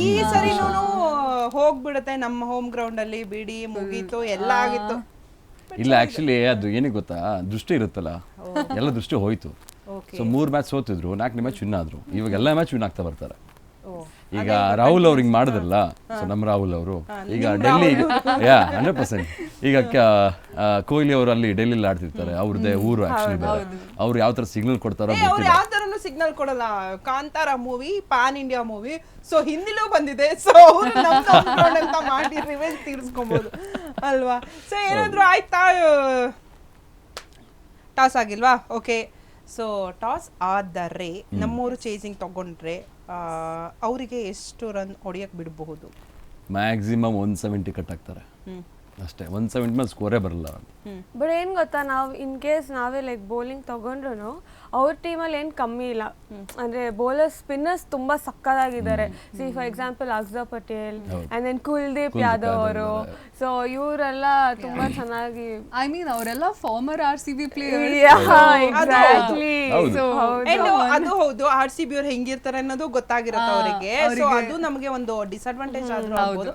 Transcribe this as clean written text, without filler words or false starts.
ಈ ಸರಿನೂ ಹೋಗ್ಬಿಡುತ್ತೆ ನಮ್ಮ ಹೋಮ್ ಗ್ರೌಂಡ್ ಅಲ್ಲಿ ಬಿಡಿ ಮುಗೀತು ಎಲ್ಲ ಆಗಿತ್ತು. ಇಲ್ಲ ಆಕ್ಚುಲಿ ಅದು ಏನಿಗೆ ಗೊತ್ತಾ, ದೃಷ್ಟಿ ಇರುತ್ತಲ್ಲ, ಎಲ್ಲ ದೃಷ್ಟಿ ಹೋಯ್ತು. ಸೊ 3 ಮ್ಯಾಚ್ ಸೋತಿದ್ರು, 4ನೇ ಮ್ಯಾಚ್ ವಿನ್ ಆದ್ರು. ಇವಾಗ ಎಲ್ಲ ಮ್ಯಾಚ್ ವಿನ್ ಆಗ್ತಾ ಬರ್ತಾರೆ. ಈಗ ರಾಹುಲ್ ಅವ್ರು ಹಿಂಗ್ ಮಾಡಿದ್ರಲ್ಲ, ಸೊ ನಮ್ಮ ರಾಹುಲ್ ಅವರು ಈಗ ಡೆಲ್ಲಿ 100%. ಈಗ ಕೊಹ್ಲಿ ಅವರು ಅಲ್ಲಿ ಡೆಲ್ಲಿಲಿ ಆಡ್ತಿರ್ತಾರೆ, ಅವ್ರದ್ದೇ ಊರು ಆಕ್ಚುಲಿ ಬೇರೆ. ಅವ್ರು ಯಾವ ತರ ಸಿಗ್ನಲ್ ಕೊಡ್ತಾರೋ ಅವ್ರು ಯಾವ ತರನು ಸಿಗ್ನಲ್ ಕೊಡಲ್ಲ. Kantara movie pan India movie, so ಹಿಂದಿಲೂ ಬಂದಿದೆ. ಸೊ ಅವ್ರು ಅಂತ ಮಾಡಿ ರಿವೆಂಜ್ ತೀರ್ಸ್ಕೊಬಹುದು ಅಲ್ವಾ. ಸೊ ಏನಾದ್ರು ಆಯ್ತಾ, ಟಾಸ್ ಆಗಿಲ್ವಾ? ಓಕೆ, ಸೊ ಟಾಸ್ ಆದರೆ ನಮ್ಮೂರು ಚೇಸಿಂಗ್ ತಗೊಂಡ್ರೆ ಅವರಿಗೆ ಎಷ್ಟು ರನ್ ಹೊಡಿಯಕ್ ಬಿಡಬಹುದು? ಮ್ಯಾಕ್ಸಿಮಮ್ 170 ಕಟ್ ಆಗ್ತಾರೆ ಅಷ್ಟೇ. 170 ಮೇಲೆ ಸ್ಕೋರೇ ಬರಲ್ಲ. ಬಟ್ ಏನ್ ಗೊತ್ತಾ, ನಾವು ಇನ್ ಕೇಸ್ ನಾವೇ ಲೈಕ್ ಬೌಲಿಂಗ್ ತಗೊಂಡ್ರು ಅವ್ರ ಟೀಮಲ್ಲಿ ಏನು ಕಮ್ಮಿ ಇಲ್ಲ. ಅಂದ್ರೆ ಬೌಲರ್ಸ್ ಸ್ಪಿನ್ನರ್ಸ್ ತುಂಬಾ ಸಕ್ಕದಾಗಿದ್ದಾರೆ. See for example Akshar Patel and then Kuldeep Yadav ಅವರು. ಸೊ ಇವರೆಲ್ಲ ತುಂಬಾ ಚೆನ್ನಾಗಿ, ಐ ಮೀನ್ ಅವರೆಲ್ಲ ಫಾರ್ಮರ್ RCB ಪ್ಲೇಯರ್ಸ್. ಎಕ್ಸಾಕ್ಟ್ಲಿ. ಅದು ಹೌದು, RCB ಅವ್ರು ಹೆಂಗಿರ್ತಾರೆ ಅನ್ನೋದು ಗೊತ್ತಾಗಿರುತ್ತೆ ಅವರಿಗೆ. ಸೊ ಅದು ನಮಗೆ ಒಂದು ಡಿಸ್ಅಡ್ವಾಂಟೇಜ್ ಆದ್ರೂ ಆಗ್ಬೋದು.